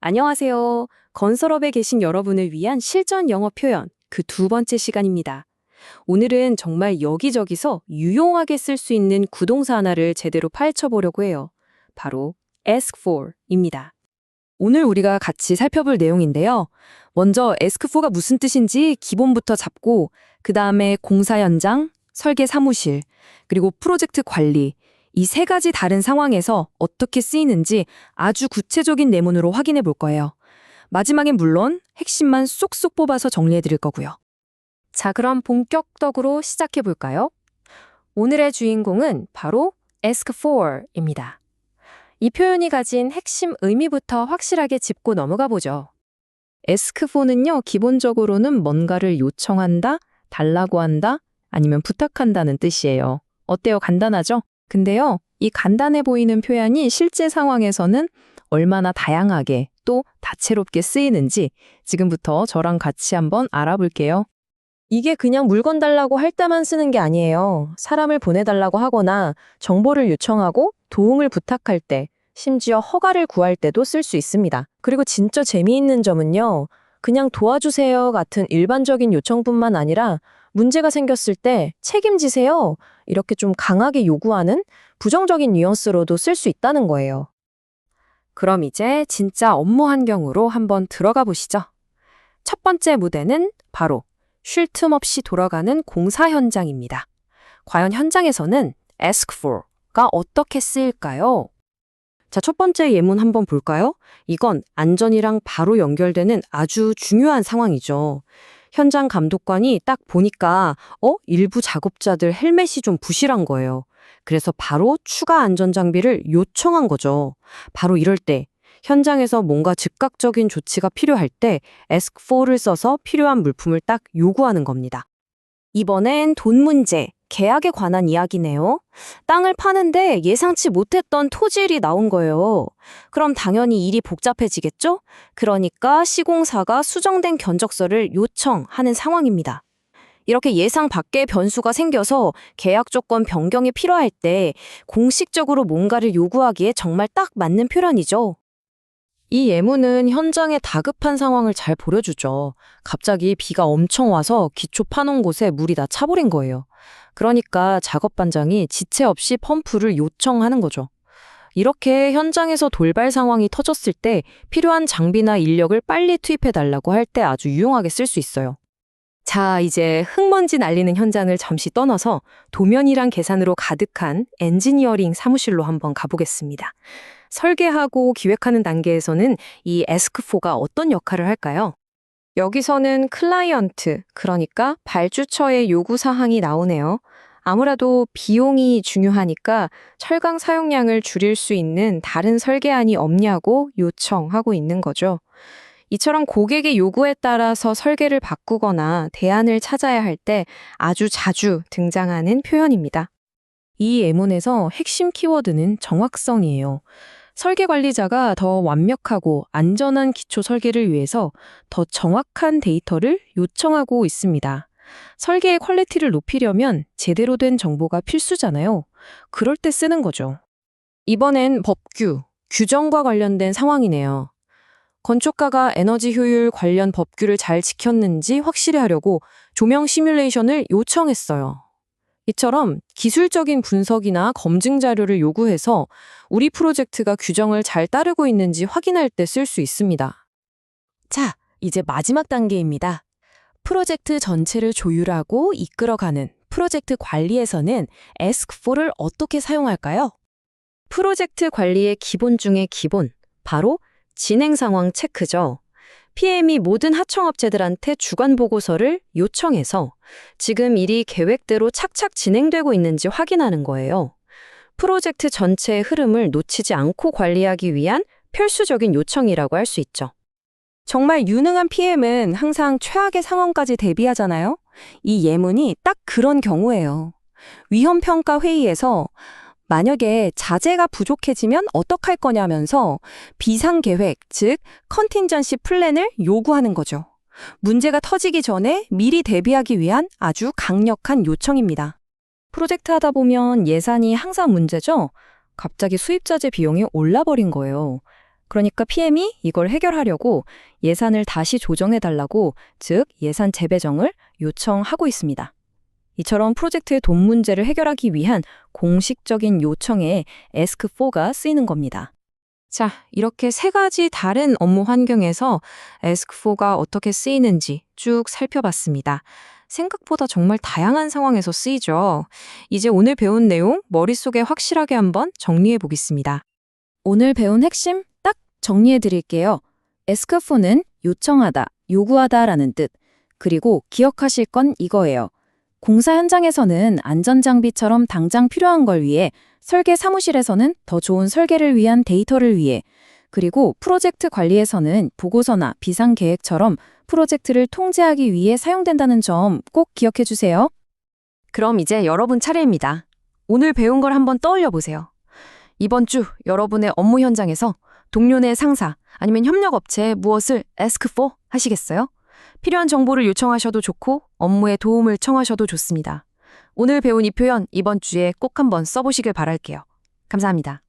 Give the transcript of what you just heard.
안녕하세요. 건설업에 계신 여러분을 위한 실전 영어 표현, 그 두 번째 시간입니다. 오늘은 정말 여기저기서 유용하게 쓸 수 있는 구동사 하나를 제대로 파헤쳐 보려고 해요. 바로 ask for입니다. 오늘 우리가 같이 살펴볼 내용인데요. 먼저 ask for가 무슨 뜻인지 기본부터 잡고 그 다음에 공사 현장, 설계 사무실, 그리고 프로젝트 관리, 이 세 가지 다른 상황에서 어떻게 쓰이는지 아주 구체적인 내문으로 확인해 볼 거예요. 마지막엔 물론 핵심만 쏙쏙 뽑아서 정리해 드릴 거고요. 자, 그럼 본격적으로 시작해 볼까요? 오늘의 주인공은 바로 ask for입니다. 이 표현이 가진 핵심 의미부터 확실하게 짚고 넘어가 보죠. ask for는요, 기본적으로는 뭔가를 요청한다, 달라고 한다, 아니면 부탁한다는 뜻이에요. 어때요? 간단하죠? 근데요, 이 간단해 보이는 표현이 실제 상황에서는 얼마나 다양하게 또 다채롭게 쓰이는지 지금부터 저랑 같이 한번 알아볼게요. 이게 그냥 물건 달라고 할 때만 쓰는 게 아니에요. 사람을 보내달라고 하거나 정보를 요청하고 도움을 부탁할 때, 심지어 허가를 구할 때도 쓸 수 있습니다. 그리고 진짜 재미있는 점은요, 그냥 도와주세요 같은 일반적인 요청뿐만 아니라 문제가 생겼을 때 책임지세요, 이렇게 좀 강하게 요구하는 부정적인 뉘앙스로도 쓸 수 있다는 거예요. 그럼 이제 진짜 업무 환경으로 한번 들어가 보시죠. 첫 번째 무대는 바로 쉴 틈 없이 돌아가는 공사 현장입니다. 과연 현장에서는 ask for가 어떻게 쓰일까요? 자, 첫 번째 예문 한번 볼까요? 이건 안전이랑 바로 연결되는 아주 중요한 상황이죠. 현장 감독관이 딱 보니까 일부 작업자들 헬멧이 좀 부실한 거예요. 그래서 바로 추가 안전 장비를 요청한 거죠. 바로 이럴 때 현장에서 뭔가 즉각적인 조치가 필요할 때 ask for를 써서 필요한 물품을 딱 요구하는 겁니다. 이번엔 돈 문제, 계약에 관한 이야기네요. 땅을 파는데 예상치 못했던 토지일이 나온 거예요. 그럼 당연히 일이 복잡해지겠죠? 그러니까 시공사가 수정된 견적서를 요청하는 상황입니다. 이렇게 예상 밖의 변수가 생겨서 계약 조건 변경이 필요할 때 공식적으로 뭔가를 요구하기에 정말 딱 맞는 표현이죠. 이 예문은 현장의 다급한 상황을 잘 보여주죠. 갑자기 비가 엄청 와서 기초 파놓은 곳에 물이 다 차버린 거예요. 그러니까 작업반장이 지체 없이 펌프를 요청하는 거죠. 이렇게 현장에서 돌발 상황이 터졌을 때 필요한 장비나 인력을 빨리 투입해달라고 할 때 아주 유용하게 쓸 수 있어요. 자, 이제 흙먼지 날리는 현장을 잠시 떠나서 도면이랑 계산으로 가득한 엔지니어링 사무실로 한번 가보겠습니다. 설계하고 기획하는 단계에서는 이 ask for가 어떤 역할을 할까요? 여기서는 클라이언트, 그러니까 발주처의 요구사항이 나오네요. 아무래도 비용이 중요하니까 철강 사용량을 줄일 수 있는 다른 설계안이 없냐고 요청하고 있는 거죠. 이처럼 고객의 요구에 따라서 설계를 바꾸거나 대안을 찾아야 할 때 아주 자주 등장하는 표현입니다. 이 예문에서 핵심 키워드는 정확성이에요. 설계 관리자가 더 완벽하고 안전한 기초 설계를 위해서 더 정확한 데이터를 요청하고 있습니다. 설계의 퀄리티를 높이려면 제대로 된 정보가 필수잖아요. 그럴 때 쓰는 거죠. 이번엔 법규, 규정과 관련된 상황이네요. 건축가가 에너지 효율 관련 법규를 잘 지켰는지 확실히 하려고 조명 시뮬레이션을 요청했어요. 이처럼 기술적인 분석이나 검증 자료를 요구해서 우리 프로젝트가 규정을 잘 따르고 있는지 확인할 때 쓸 수 있습니다. 자, 이제 마지막 단계입니다. 프로젝트 전체를 조율하고 이끌어가는 프로젝트 관리에서는 ask for를 어떻게 사용할까요? 프로젝트 관리의 기본 중에 기본, 바로 진행 상황 체크죠. PM이 모든 하청업체들한테 주간 보고서를 요청해서 지금 일이 계획대로 착착 진행되고 있는지 확인하는 거예요. 프로젝트 전체의 흐름을 놓치지 않고 관리하기 위한 필수적인 요청이라고 할 수 있죠. 정말 유능한 PM은 항상 최악의 상황까지 대비하잖아요. 이 예문이 딱 그런 경우예요. 위험평가 회의에서 만약에 자재가 부족해지면 어떡할 거냐면서 비상계획, 즉 컨틴전시 플랜을 요구하는 거죠. 문제가 터지기 전에 미리 대비하기 위한 아주 강력한 요청입니다. 프로젝트 하다 보면 예산이 항상 문제죠? 갑자기 수입자재 비용이 올라버린 거예요. 그러니까 PM이 이걸 해결하려고 예산을 다시 조정해달라고, 즉 예산 재배정을 요청하고 있습니다. 이처럼 프로젝트의 돈 문제를 해결하기 위한 공식적인 요청에 ask4가 쓰이는 겁니다. 자, 이렇게 세 가지 다른 업무 환경에서 ask4가 어떻게 쓰이는지 쭉 살펴봤습니다. 생각보다 정말 다양한 상황에서 쓰이죠. 이제 오늘 배운 내용 머릿속에 확실하게 한번 정리해 보겠습니다. 오늘 배운 핵심 딱 정리해 드릴게요. ask4는 요청하다, 요구하다라는 뜻. 그리고 기억하실 건 이거예요. 공사 현장에서는 안전장비처럼 당장 필요한 걸 위해, 설계 사무실에서는 더 좋은 설계를 위한 데이터를 위해, 그리고 프로젝트 관리에서는 보고서나 비상계획처럼 프로젝트를 통제하기 위해 사용된다는 점 꼭 기억해 주세요. 그럼 이제 여러분 차례입니다. 오늘 배운 걸 한번 떠올려 보세요. 이번 주 여러분의 업무 현장에서 동료네 상사 아니면 협력업체에 무엇을 ask for 하시겠어요? 필요한 정보를 요청하셔도 좋고 업무에 도움을 청하셔도 좋습니다. 오늘 배운 이 표현 이번 주에 꼭 한번 써보시길 바랄게요. 감사합니다.